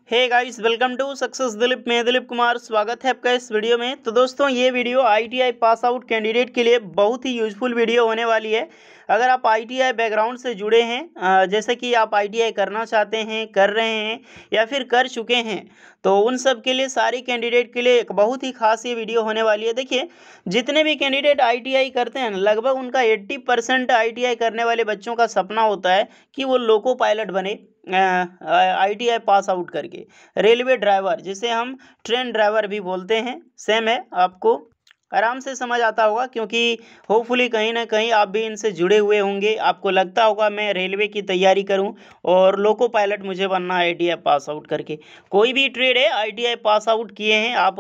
Hey guys, welcome to success Dilip. मैं दिलीप कुमार स्वागत है आपका इस वीडियो में। तो दोस्तों, ये video ITI pass out candidate के लिए बहुत ही यूजफुल वीडियो होने वाली है। अगर आप आईटीआई बैकग्राउंड से जुड़े हैं, जैसे कि आप आईटीआई करना चाहते हैं, कर रहे हैं या फिर कर चुके हैं, तो उन सब के लिए, सारी कैंडिडेट के लिए एक बहुत ही खास ये वीडियो होने वाली है। देखिए, जितने भी कैंडिडेट आईटीआई करते हैं, लगभग उनका 80% आईटीआई करने वाले बच्चों का सपना होता है कि वो लोको पायलट बने आईटीआई पास आउट करके। रेलवे ड्राइवर, जिसे हम ट्रेन ड्राइवर भी बोलते हैं, सेम है। आपको आराम से समझ आता होगा, क्योंकि होपफुली कहीं ना कहीं आप भी इनसे जुड़े हुए होंगे। आपको लगता होगा मैं रेलवे की तैयारी करूं और लोको पायलट मुझे बनना है आईटीआई पास आउट करके। कोई भी ट्रेड है, आईटीआई पास आउट किए हैं आप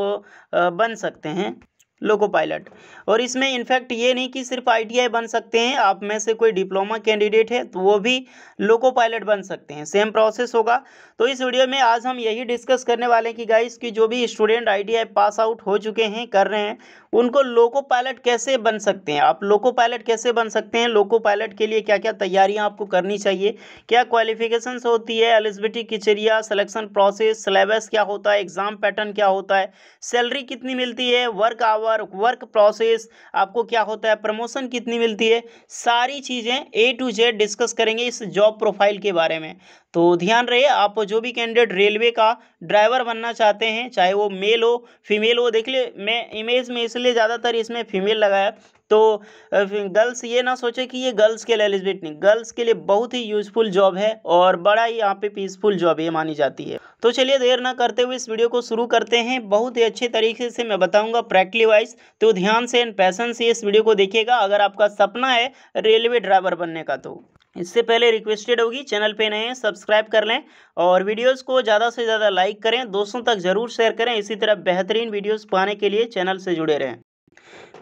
बन सकते हैं लोको पायलट। और इसमें इनफैक्ट ये नहीं कि सिर्फ आईटीआई बन सकते हैं, आप में से कोई डिप्लोमा कैंडिडेट है तो वो भी लोको पायलट बन सकते हैं। सेम प्रोसेस होगा। तो इस वीडियो में आज हम यही डिस्कस करने वाले हैं कि गाइस, की जो भी स्टूडेंट आईटीआई पास आउट हो चुके हैं, कर रहे हैं, उनको लोको पायलट कैसे बन सकते हैं। आप लोको पायलट कैसे बन सकते हैं, लोको पायलट के लिए क्या क्या तैयारियां आपको करनी चाहिए, क्या क्वालिफिकेशंस होती है, eligibility criteria, selection process, syllabus क्या होता है, एग्जाम पैटर्न क्या होता है, सैलरी कितनी मिलती है, वर्क आवर, वर्क प्रोसेस आपको क्या होता है, प्रमोशन कितनी मिलती है, सारी चीज़ें ए टू जेड डिस्कस करेंगे इस जॉब प्रोफाइल के बारे में। तो ध्यान रहे, आप जो भी कैंडिडेट रेलवे का ड्राइवर बनना चाहते हैं, चाहे वो मेल हो फीमेल हो, देख ले मैं इमेज में इसलिए ज़्यादातर इसमें फीमेल लगाया, तो गर्ल्स ये ना सोचे कि ये गर्ल्स के लिए एलिजिबिलिटी नहीं, गर्ल्स के लिए बहुत ही यूजफुल जॉब है और बड़ा ही यहाँ पे पीसफुल जॉब ये मानी जाती है। तो चलिए देर ना करते हुए इस वीडियो को शुरू करते हैं। बहुत ही अच्छे तरीके से मैं बताऊंगा प्रैक्टिकली वाइज, तो ध्यान से एंड पैशन से इस वीडियो को देखिएगा अगर आपका सपना है रेलवे ड्राइवर बनने का। तो इससे पहले रिक्वेस्टेड होगी, चैनल पे नए हैं सब्सक्राइब कर लें और वीडियोस को ज़्यादा से ज़्यादा लाइक करें, दोस्तों तक ज़रूर शेयर करें। इसी तरह बेहतरीन वीडियोस पाने के लिए चैनल से जुड़े रहें।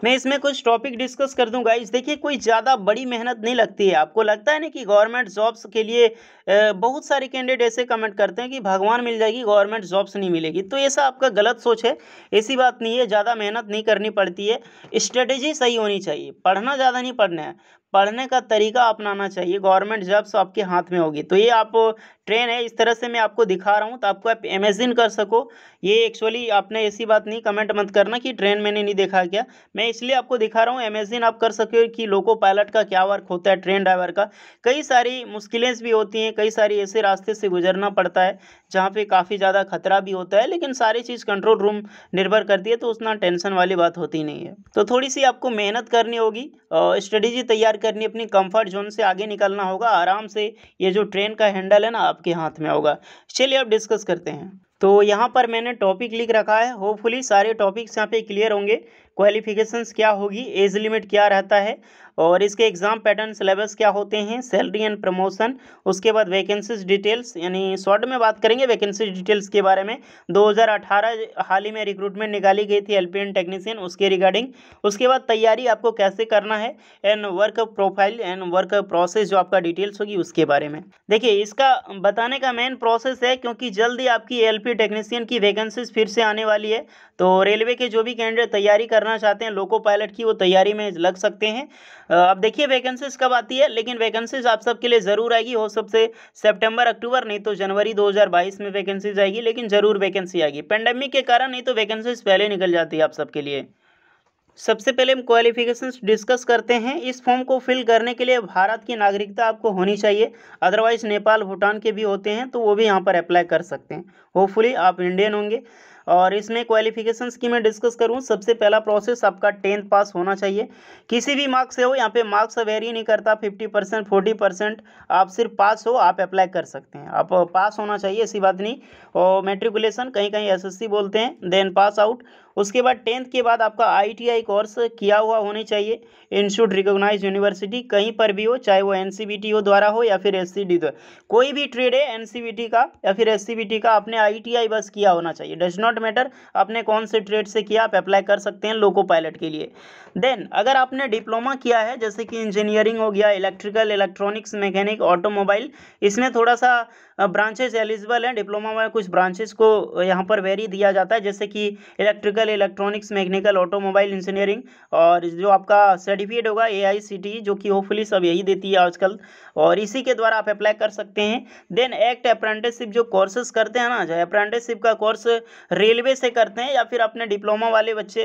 मैं इसमें कुछ टॉपिक डिस्कस कर दूं गाइस। देखिए, कोई ज़्यादा बड़ी मेहनत नहीं लगती है। आपको लगता है ना कि गवर्नमेंट जॉब्स के लिए बहुत सारे कैंडिडेट ऐसे कमेंट करते हैं कि भगवान मिल जाएगी, गवर्नमेंट जॉब्स नहीं मिलेगी। तो ऐसा आपका गलत सोच है, ऐसी बात नहीं है। ज़्यादा मेहनत नहीं करनी पड़ती है, स्ट्रेटेजी सही होनी चाहिए। पढ़ना ज़्यादा नहीं पढ़ना है, पढ़ने का तरीका अपनाना चाहिए। गवर्नमेंट जॉब्स आपके हाथ में होगी। तो ये आप ट्रेन है, इस तरह से मैं आपको दिखा रहा हूँ तो आपको आप इमेजिन कर सको। ये एक्चुअली आपने ऐसी बात नहीं, कमेंट मत करना कि ट्रेन मैंने नहीं देखा क्या। मैं इसलिए आपको दिखा रहा हूँ, इमेजिन आप कर सके कि लोको पायलट का क्या वर्क होता है, ट्रेन ड्राइवर का। कई सारी मुश्किलें भी होती हैं, कई सारी ऐसे रास्ते से गुजरना पड़ता है जहाँ पे काफ़ी ज़्यादा खतरा भी होता है, लेकिन सारी चीज़ कंट्रोल रूम निर्भर करती है, तो उतना टेंशन वाली बात होती नहीं है। तो थोड़ी सी आपको मेहनत करनी होगी, स्ट्रेटेजी तैयार करनी, अपनी कंफर्ट जोन से आगे निकलना होगा आराम से। ये जो ट्रेन का हैंडल है ना, आपके हाथ में होगा। चलिए अब डिस्कस करते हैं। तो यहाँ पर मैंने टॉपिक लिख रखा है, होपफुली सारे टॉपिक्स यहाँ पे क्लियर होंगे। क्वालिफिकेशंस क्या होगी, एज लिमिट क्या रहता है, और इसके एग्जाम पैटर्न, सिलेबस क्या होते हैं, सैलरी एंड प्रमोशन। उसके बाद वैकेंसीज डिटेल्स, यानी शॉर्ट में बात करेंगे वैकेंसी डिटेल्स के बारे में। 2018 हाल ही में रिक्रूटमेंट निकाली गई थी एलपीएन टेक्नीशियन, उसके रिगार्डिंग। उसके बाद तैयारी आपको कैसे करना है, and work profile and work process जो आपका डिटेल्स होगी उसके बारे में। देखिए, इसका बताने का मेन प्रोसेस है, क्योंकि जल्दी आपकी एलपी टेक्नीशियन की वैकेंसीज फिर से आने वाली है। तो रेलवे के जो भी कैंडिडेट तैयारी करना चाहते हैं लोको पायलट की, वो तैयारी में लग सकते हैं। अब देखिए वैकेंसीज कब आती है, लेकिन वैकेंसीज आप सबके लिए ज़रूर आएगी। हो सबसे सितंबर अक्टूबर, नहीं तो जनवरी 2022 में वैकेंसीज आएगी, लेकिन ज़रूर वैकेंसी आएगी। पेंडेमिक के कारण नहीं तो वैकेंसीज पहले निकल जाती है आप सबके लिए। सबसे पहले हम क्वालिफिकेशंस डिस्कस करते हैं। इस फॉर्म को फिल करने के लिए भारत की नागरिकता आपको होनी चाहिए, अदरवाइज नेपाल भूटान के भी होते हैं तो वो भी यहाँ पर अप्लाई कर सकते हैं। होपफुली आप इंडियन होंगे। और इसमें क्वालिफिकेशंस की मैं डिस्कस करूँ, सबसे पहला प्रोसेस आपका 10th पास होना चाहिए। किसी भी मार्क्स से हो, यहाँ पे मार्क्स वेरी नहीं करता, 50% 40%, आप सिर्फ पास हो आप अप्लाई कर सकते हैं। आप पास होना चाहिए, ऐसी बात नहीं। और मैट्रिकुलेशन, कहीं कहीं एसएससी बोलते हैं, देन पास आउट। उसके बाद 10th के बाद आपका आईटीआई कोर्स किया हुआ होनी चाहिए, इंस्टीट्यूट रिकॉग्नाइज यूनिवर्सिटी कहीं पर भी हो, चाहे वो एनसीवीटी हो द्वारा हो या फिर एससीडी द्वारा। कोई भी ट्रेड है एनसीवीटी का या फिर एससीबीटी का, आपने आईटीआई बस किया होना चाहिए। डज नॉट मैटर आपने कौन से ट्रेड से किया, आप अप्लाई कर सकते हैं लोको पायलट के लिए। देन अगर आपने डिप्लोमा किया है, जैसे कि इंजीनियरिंग हो गया, इलेक्ट्रिकल, इलेक्ट्रॉनिक्स, मैकेनिक, ऑटोमोबाइल, इसमें थोड़ा सा ब्रांचेज एलिजिबल हैं। डिप्लोमा में कुछ ब्रांचेस को यहाँ पर वेरी दिया जाता है, जैसे कि electrical, electrical, electronics, mechanical, automobile engineering, और जो आपका सर्टिफिकेट होगा AICTE, जो कि होपफुली सब यही देती है आजकल, और इसी के द्वारा आप अप्लाई कर सकते हैं। देन एक्ट अप्रेंटिसशिप जो कोर्सेज करते हैं ना, जो अप्रेंटिसशिप का कोर्स रेलवे से करते हैं या फिर अपने डिप्लोमा वाले बच्चे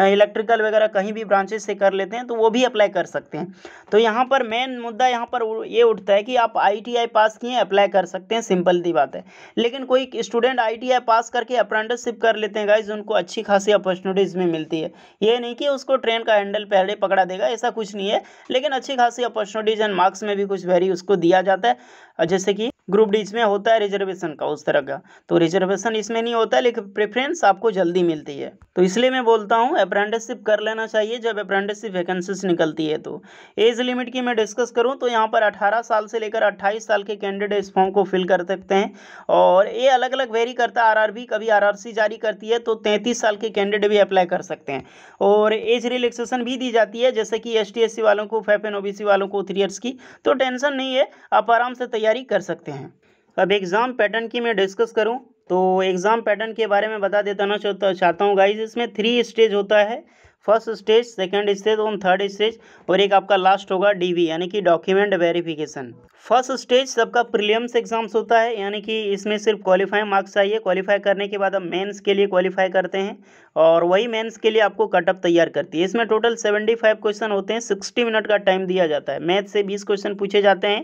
इलेक्ट्रिकल वगैरह कहीं भी ब्रांचेस से कर लेते हैं, तो वो भी अप्लाई कर सकते हैं। तो यहाँ पर मेन मुद्दा यहाँ पर ये उठता है कि आप ITI पास किए अप्लाई कर सकते हैं, सिंपल सी बात है। लेकिन कोई स्टूडेंट ITI पास करके अप्रेंटिसशिप कर लेते हैं गाइज, उनको अच्छी खासी अपॉर्चुनिटीज़ में मिलती है। ये नहीं कि उसको ट्रेन का हैंडल पहले पकड़ा देगा, ऐसा कुछ नहीं है, लेकिन अच्छी खासी अपॉर्चुनिटीज एंड मार्क्स में भी कुछ वेरी उसको दिया जाता है, जैसे कि ग्रुप डी में होता है रिजर्वेशन का, उस तरह का। तो रिजर्वेशन इसमें नहीं होता है, लेकिन प्रेफरेंस आपको जल्दी मिलती है। तो इसलिए मैं बोलता हूँ अप्रेंटिसशिप कर लेना चाहिए जब अप्रेंटिसशिप वैकेंसीज निकलती है। तो एज लिमिट की मैं डिस्कस करूँ तो यहाँ पर 18 साल से लेकर 28 साल के कैंडिडेट इस फॉर्म को फिल कर सकते हैं, और ये अलग अलग वेरी करता है। RRB कभी RRC जारी करती है, तो 33 साल के कैंडिडेट भी अप्लाई कर सकते हैं, और एज रिलैक्सेशन भी दी जाती है, जैसे कि ST SC वालों को, FF and OBC वालों को 3 ईयर्स की। तो टेंशन नहीं है, आप आराम से तैयारी कर सकते हैं। अब एग्ज़ाम पैटर्न की मैं डिस्कस करूं तो एग्ज़ाम पैटर्न के बारे में बता देना चाहता हूं गाइज। इसमें 3 स्टेज होता है, फर्स्ट स्टेज, सेकंड स्टेज और थर्ड स्टेज, और एक आपका लास्ट होगा DV यानी कि डॉक्यूमेंट वेरिफिकेशन। फर्स्ट स्टेज सबका प्रीलिम्स एग्जाम्स होता है, यानी कि इसमें सिर्फ क्वालिफाइंग मार्क्स चाहिए। क्वालिफाई करने के बाद आप मेंस के लिए क्वालिफाई करते हैं, और वही मेंस के लिए आपको कटअप तैयार करती है। इसमें टोटल 75 क्वेश्चन होते हैं, 60 मिनट का टाइम दिया जाता है। मैथ से 20 क्वेश्चन पूछे जाते हैं,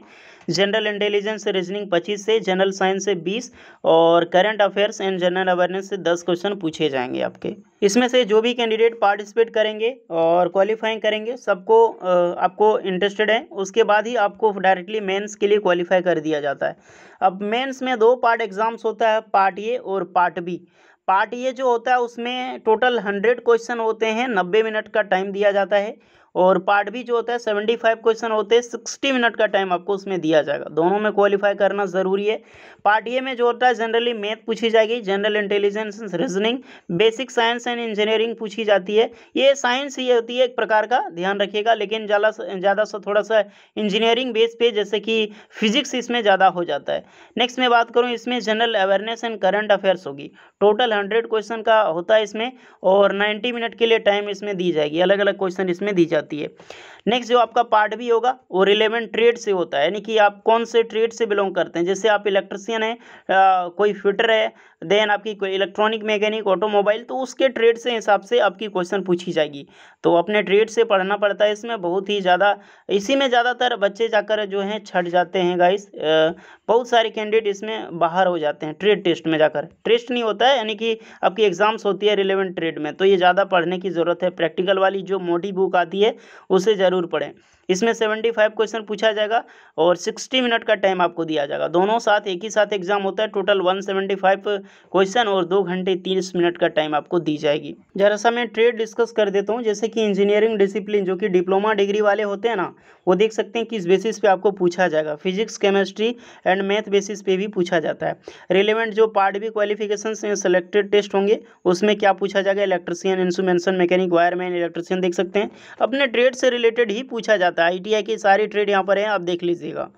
जनरल इंटेलिजेंस से रीजनिंग 25 से, जनरल साइंस से 20, और current affairs and general awareness से 10 क्वेश्चन पूछे जाएंगे आपके। इसमें से जो भी कैंडिडेट पार्टिसिपेट करेंगे और क्वालिफाइंग करेंगे, सबको आपको इंटरेस्टेड है, उसके बाद ही आपको डायरेक्टली मेंस के लिए क्वालिफाई कर दिया जाता है। अब मेंस में 2 पार्ट एग्जाम्स होता है, पार्ट ए और पार्ट बी। पार्ट ए जो होता है उसमें टोटल 100 क्वेश्चन होते हैं, 90 मिनट का टाइम दिया जाता है, और पार्ट बी जो होता है 75 क्वेश्चन होते हैं, 60 मिनट का टाइम आपको उसमें दिया जाएगा। दोनों में क्वालिफाई करना ज़रूरी है। पार्ट ए में जो होता है जनरली मैथ पूछी जाएगी, general intelligence, reasoning, basic science and engineering पूछी जाती है। ये साइंस ही होती है एक प्रकार का, ध्यान रखिएगा, लेकिन ज़्यादा सा थोड़ा सा इंजीनियरिंग बेस पे, जैसे कि फिजिक्स इसमें ज़्यादा हो जाता है। नेक्स्ट मैं बात करूँ, इसमें general awareness and current affairs होगी। टोटल 100 क्वेश्चन का होता है इसमें, और 90 मिनट के लिए टाइम इसमें दी जाएगी, अलग अलग क्वेश्चन इसमें दी जाती है। नेक्स्ट जो आपका पार्ट भी होगा वो रिलेवेंट ट्रेड से होता है, यानी कि आप कौन से ट्रेड से बिलोंग करते हैं। जैसे आप इलेक्ट्रिशियन है, कोई फिटर है, देन आपकी कोई इलेक्ट्रॉनिक, मैकेनिक, ऑटोमोबाइल, तो उसके ट्रेड से हिसाब से आपकी क्वेश्चन पूछी जाएगी। तो अपने ट्रेड से पढ़ना पड़ता है इसमें, बहुत ही ज़्यादा। इसी में ज़्यादातर बच्चे जाकर जो हैं छट जाते हैं गाइस, बहुत सारे कैंडिडेट इसमें बाहर हो जाते हैं ट्रेड टेस्ट में जाकर। टेस्ट नहीं होता है, यानी कि आपकी एग्जाम्स होती है रिलेवेंट ट्रेड में, तो ये ज़्यादा पढ़ने की ज़रूरत है। प्रैक्टिकल वाली जो मोटी बुक आती है उसे ज़रूर पढ़ें। इसमें 75 क्वेश्चन पूछा जाएगा, और 60 मिनट का टाइम आपको दिया जाएगा। दोनों साथ एक ही साथ एग्जाम होता है। टोटल 175 क्वेश्चन और 2 घंटे 30 मिनट का टाइम आपको दी जाएगी। जरा सा मैं ट्रेड डिस्कस कर देता हूँ। जैसे कि इंजीनियरिंग डिसिप्लिन, जो कि डिप्लोमा डिग्री वाले होते हैं ना, वो देख सकते हैं किस बेसिस पे आपको पूछा जाएगा। Physics, chemistry and math basis पे भी पूछा जाता है। रिलेवेंट जो पार्ट बी क्वालिफिकेशन से सेलेक्टेड टेस्ट होंगे, उसमें क्या पूछा जाएगा, electrician, instrumentation, mechanic, wireman, electrician, देख सकते हैं अपने ट्रेड से रिलेटेड ही पूछा जाता है। ITI की सारी ट्रेड यहाँ पर है, आप देख लीजिएगा।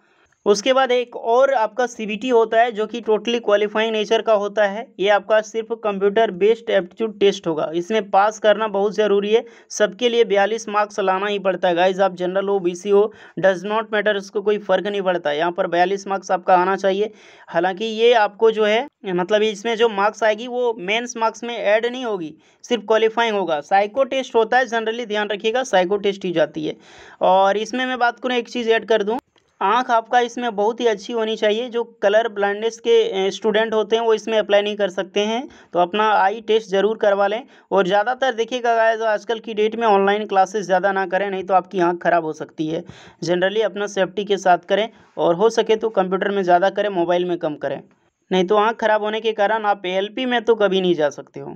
उसके बाद एक और आपका CBT होता है, जो कि टोटली क्वालिफाइंग नेचर का होता है। ये आपका सिर्फ कंप्यूटर बेस्ड एप्टीट्यूड टेस्ट होगा, इसमें पास करना बहुत ज़रूरी है। सबके लिए 42 मार्क्स लाना ही पड़ता है गाइज। आप जनरल हो, BC हो, डज नॉट मैटर, इसको कोई फ़र्क नहीं पड़ता है। यहाँ पर 42 मार्क्स आपका आना चाहिए। हालांकि ये आपको जो है, मतलब इसमें जो मार्क्स आएगी वो मेंस मार्क्स में ऐड नहीं होगी, सिर्फ क्वालिफाइंग होगा। साइको टेस्ट होता है जनरली, ध्यान रखिएगा, साइको टेस्ट ही जाती है। और इसमें मैं बात करूँ, एक चीज़ ऐड कर दूँ, आँख आपका इसमें बहुत ही अच्छी होनी चाहिए। जो कलर ब्लाइंडनेस के स्टूडेंट होते हैं वो इसमें अप्लाई नहीं कर सकते हैं, तो अपना आई टेस्ट ज़रूर करवा लें। और ज़्यादातर देखिएगा गाइस, आजकल की डेट में ऑनलाइन क्लासेस ज़्यादा ना करें, नहीं तो आपकी आँख ख़राब हो सकती है। जनरली अपना सेफ्टी के साथ करें, और हो सके तो कंप्यूटर में ज़्यादा करें, मोबाइल में कम करें, नहीं तो आँख ख़राब होने के कारण आप ALP में तो कभी नहीं जा सकते हो।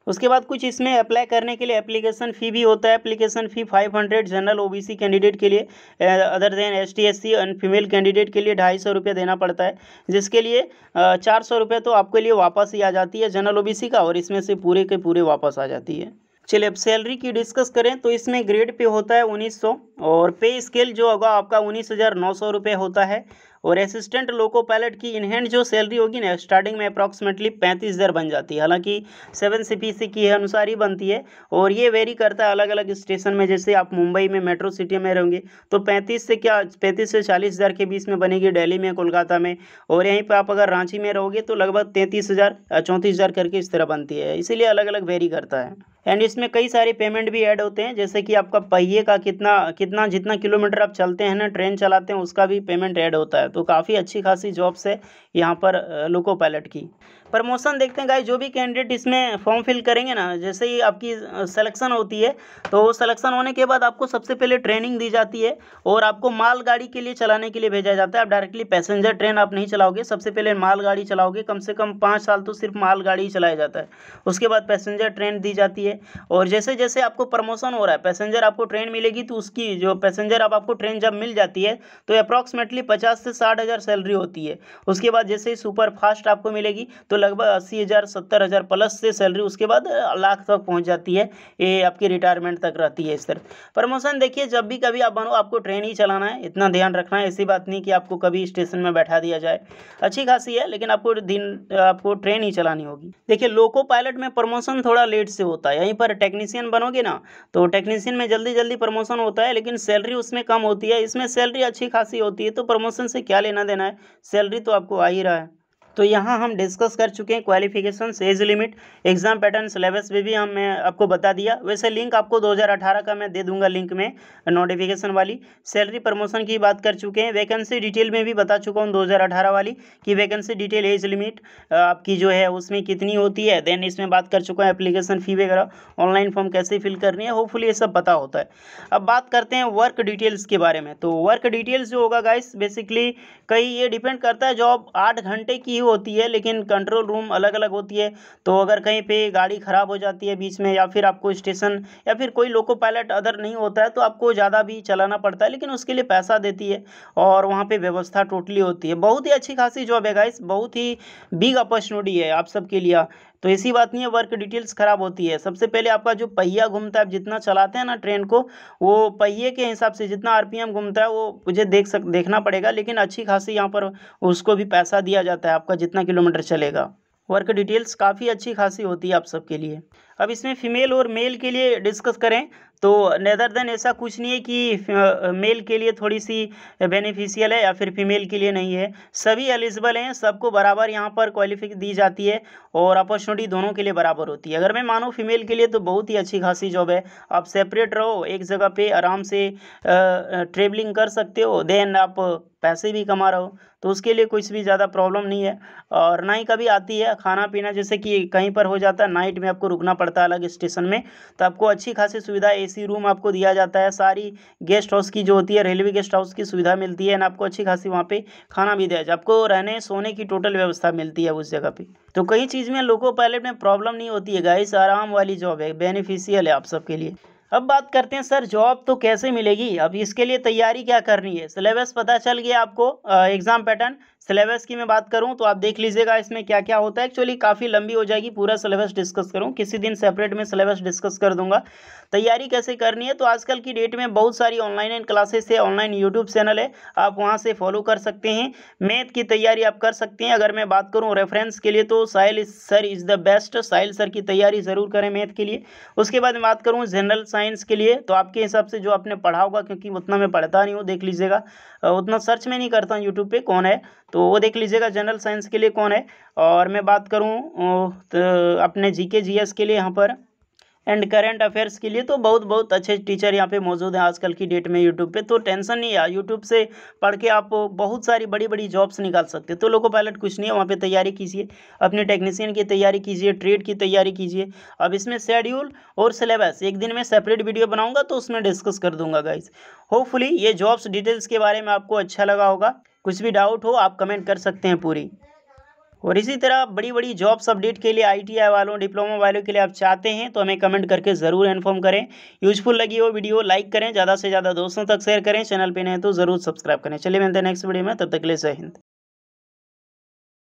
उसके बाद कुछ इसमें अप्लाई करने के लिए एप्लीकेशन फ़ी भी होता है। Application fee 500 general OBC candidate के लिए, other than ST SC and female candidate के लिए 250 रुपये देना पड़ता है, जिसके लिए 400 रुपये तो आपके लिए वापस ही आ जाती है जनरल OBC का, और इसमें से पूरे के पूरे वापस आ जाती है। चलिए अब सैलरी की डिस्कस करें तो इसमें ग्रेड पे होता है 1900, और पे स्केल जो होगा आपका 19,900 रुपये होता है। और असिस्टेंट लोको पायलट की इन हैंड जो सैलरी होगी ना स्टार्टिंग में अप्रॉक्सीमेटली 35,000 बन जाती है। हालांकि 7 CPC के अनुसार ही बनती है और ये वेरी करता है अलग अलग स्टेशन में। जैसे आप मुंबई में मेट्रो सिटी में रहेंगे तो 35 से 40,000 के बीच में बनेगी, दिल्ली में, कोलकाता में। और यहीं पर आप अगर रांची में रहोगे तो लगभग 33,000 34,000 करके इस तरह बनती है, इसीलिए अलग अलग वेरी करता है। एंड इसमें कई सारे पेमेंट भी ऐड होते हैं, जैसे कि आपका पहिए का कितना जितना किलोमीटर आप चलते हैं ना, ट्रेन चलाते हैं, उसका भी पेमेंट ऐड होता है। तो काफ़ी अच्छी खासी जॉब्स है यहाँ पर लोको पायलट की। प्रमोशन देखते हैं गाइस, जो भी कैंडिडेट इसमें फॉर्म फिल करेंगे ना, जैसे ही आपकी सिलेक्शन होती है तो सिलेक्शन होने के बाद आपको सबसे पहले ट्रेनिंग दी जाती है और आपको मालगाड़ी के लिए चलाने के लिए भेजा जाता है। आप डायरेक्टली पैसेंजर ट्रेन आप नहीं चलाओगे, सबसे पहले मालगाड़ी चलाओगे। कम से कम 5 साल तो सिर्फ मालगाड़ी ही चलाया जाता है, उसके बाद पैसेंजर ट्रेन दी जाती है। और जैसे जैसे आपको प्रमोशन हो रहा है, पैसेंजर आपको ट्रेन मिलेगी तो उसकी जो पैसेंजर अब आपको ट्रेन जब मिल जाती है तो अप्रॉक्सीमेटली 50 से 60,000 सैलरी होती है। उसके बाद जैसे ही सुपर फास्ट आपको मिलेगी तो लगभग 80,000 70,000 प्लस से सैलरी, उसके बाद लाख तक पहुंच जाती है। ये आपकी रिटायरमेंट तक रहती है इस तरह। प्रमोशन देखिए, जब भी कभी आप बनो आपको ट्रेन ही चलाना है, इतना ध्यान रखना है। ऐसी बात नहीं कि आपको कभी स्टेशन में बैठा दिया जाए, अच्छी खासी है लेकिन आपको ट्रेन ही चलानी होगी। देखिए लोको पायलट में प्रमोशन थोड़ा लेट से होता है। यहीं पर टेक्नीशियन बनोगे ना तो टेक्नीशियन में जल्दी जल्दी प्रमोशन होता है, लेकिन सैलरी उसमें कम होती है। इसमें सैलरी अच्छी खासी होती है, तो प्रमोशन से क्या लेना देना है, सैलरी तो आपको आ ही रहा है। तो यहाँ हम डिस्कस कर चुके हैं qualification, age limit, exam pattern, syllabus भी मैं आपको बता दिया। वैसे लिंक आपको 2018 का मैं दे दूंगा लिंक में, नोटिफिकेशन वाली। सैलरी प्रमोशन की बात कर चुके हैं। वैकेंसी डिटेल में भी बता चुका हूँ 2018 वाली कि वैकेंसी डिटेल, एज लिमिट आपकी जो है उसमें कितनी होती है। देन इसमें बात कर चुका है एप्लीकेशन फ़ी वगैरह, ऑनलाइन फॉर्म कैसे फिल करनी है, होपफुली ये सब पता होता है। अब बात करते हैं वर्क डिटेल्स के बारे में। तो वर्क डिटेल्स जो होगा गाइस, बेसिकली कई ये डिपेंड करता है। जॉब 8 घंटे की होती है लेकिन कंट्रोल रूम अलग अलग होती है। तो अगर कहीं पे गाड़ी ख़राब हो जाती है बीच में, या फिर आपको स्टेशन या फिर कोई लोको पायलट अदर नहीं होता है तो आपको ज़्यादा भी चलाना पड़ता है, लेकिन उसके लिए पैसा देती है और वहाँ पे व्यवस्था टोटली होती है। बहुत ही अच्छी खासी जॉब है गाइस, बहुत ही बिग अपॉर्चुनिटी है आप सबके लिए। तो ऐसी बात नहीं है वर्क डिटेल्स खराब होती है। सबसे पहले आपका जो पहिया घूमता है, आप जितना चलाते हैं ना ट्रेन को, वो पहिए के हिसाब से जितना RPM घूमता है वो मुझे देखना पड़ेगा, लेकिन अच्छी खासी यहाँ पर उसको भी पैसा दिया जाता है आपका जितना किलोमीटर चलेगा। वर्क डिटेल्स काफ़ी अच्छी खासी होती है आप सबके लिए। अब इसमें फीमेल और मेल के लिए डिस्कस करें तो नेदर देन ऐसा कुछ नहीं है कि मेल के लिए थोड़ी सी बेनिफिशियल है या फिर फीमेल के लिए नहीं है। सभी एलिजिबल हैं, सबको बराबर यहाँ पर क्वालिफिकेशन दी जाती है और अपॉर्चुनिटी दोनों के लिए बराबर होती है। अगर मैं मानूँ फीमेल के लिए तो बहुत ही अच्छी खासी जॉब है। आप सेपरेट रहो, एक जगह पे आराम से ट्रेवलिंग कर सकते हो, देन आप पैसे भी कमा रहे हो, तो उसके लिए कुछ भी ज़्यादा प्रॉब्लम नहीं है। और ना ही कभी आती है खाना पीना, जैसे कि कहीं पर हो जाता है नाइट में आपको रुकना पड़ता है अलग स्टेशन में, तो आपको अच्छी खासी सुविधा, AC रूम आपको दिया जाता है, सारी गेस्ट हाउस की जो होती है रेलवे गेस्ट हाउस की सुविधा मिलती है, ना आपको अच्छी खासी वहाँ पे खाना भी दिया जाए, आपको रहने सोने की टोटल व्यवस्था मिलती है उस जगह पे। तो कई चीज़ में लोको पायलट में प्रॉब्लम नहीं होती है गाइस, आराम वाली जॉब है, बेनिफिशियल है आप सबके लिए। अब बात करते हैं सर जॉब तो कैसे मिलेगी। अब इसके लिए तैयारी क्या करनी है, सिलेबस पता चल गया आपको, एग्जाम पैटर्न। सिलेबस की मैं बात करूं तो आप देख लीजिएगा इसमें क्या क्या होता है। एक्चुअली काफ़ी लंबी हो जाएगी पूरा सिलेबस डिस्कस करूं, किसी दिन सेपरेट में सिलेबस डिस्कस कर दूंगा। तैयारी कैसे करनी है, तो आजकल की डेट में बहुत सारी ऑनलाइन क्लासेस है, ऑनलाइन यूट्यूब चैनल है, आप वहाँ से फॉलो कर सकते हैं। मैथ की तैयारी आप कर सकते हैं। अगर मैं बात करूँ रेफरेंस के लिए तो Sahil sir is the best, Sahil sir की तैयारी ज़रूर करें मैथ के लिए। उसके बाद मैं बात करूँ जनरल साइंस के लिए तो आपके हिसाब से जो आपने पढ़ा होगा, क्योंकि उतना मैं पढ़ता नहीं हूँ, देख लीजिएगा, उतना सर्च में नहीं करता हूँ यूट्यूब पे कौन है, तो वो देख लीजिएगा जनरल साइंस के लिए कौन है। और मैं बात करूँ तो अपने GK GS के लिए यहाँ पर एंड करंट अफेयर्स के लिए तो बहुत बहुत अच्छे टीचर यहाँ पे मौजूद हैं आजकल की डेट में यूट्यूब पे। तो टेंशन नहीं है, यूट्यूब से पढ़ के आप बहुत सारी बड़ी बड़ी जॉब्स निकाल सकते हैं। तो लोको पायलट कुछ नहीं है, वहाँ पे तैयारी कीजिए, अपने टेक्नीशियन की तैयारी कीजिए, ट्रेड की तैयारी कीजिए। अब इसमें शेड्यूल और सिलेबस एक दिन में सेपरेट वीडियो बनाऊँगा तो उसमें डिस्कस कर दूंगा गाइज। होपफुली ये जॉब्स डिटेल्स के बारे में आपको अच्छा लगा होगा। कुछ भी डाउट हो आप कमेंट कर सकते हैं पूरी। और इसी तरह बड़ी बड़ी जॉब्स अपडेट के लिए ITI वालों, डिप्लोमा वालों के लिए आप चाहते हैं तो हमें कमेंट करके ज़रूर इन्फॉर्म करें। यूजफुल लगी हो वीडियो लाइक करें, ज़्यादा से ज़्यादा दोस्तों तक शेयर करें, चैनल पे नए तो ज़रूर सब्सक्राइब करें। चलिए मिलते हैं नेक्स्ट वीडियो में, तब तक के लिए जय हिंद।